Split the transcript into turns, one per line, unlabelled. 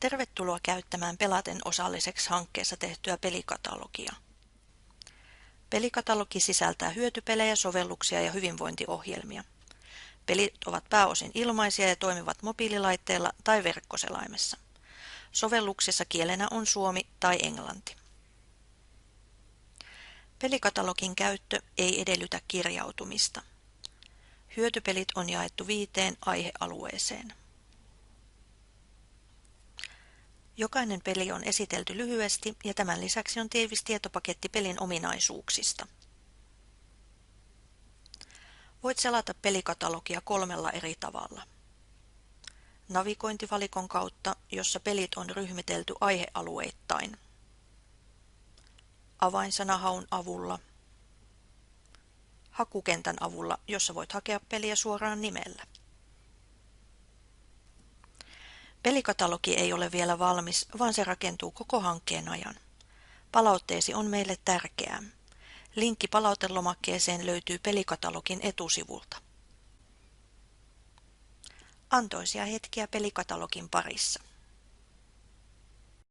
Tervetuloa käyttämään Pelaten osalliseksi hankkeessa tehtyä pelikatalogia. Pelikatalogi sisältää hyötypelejä, sovelluksia ja hyvinvointiohjelmia. Pelit ovat pääosin ilmaisia ja toimivat mobiililaitteella tai verkkoselaimessa. Sovelluksessa kielenä on suomi tai englanti. Pelikatalogin käyttö ei edellytä kirjautumista. Hyötypelit on jaettu 5 aihealueeseen. Jokainen peli on esitelty lyhyesti ja tämän lisäksi on tiivis tietopaketti pelin ominaisuuksista. Voit selata pelikatalogia 3 eri tavalla. Navigointivalikon kautta, jossa pelit on ryhmitelty aihealueittain. Avainsanahaun avulla. Hakukentän avulla, jossa voit hakea peliä suoraan nimellä. Pelikatalogi ei ole vielä valmis, vaan se rakentuu koko hankkeen ajan. Palautteesi on meille tärkeää. Linkki palautelomakkeeseen löytyy pelikatalogin etusivulta. Antoisia hetkiä pelikatalogin parissa.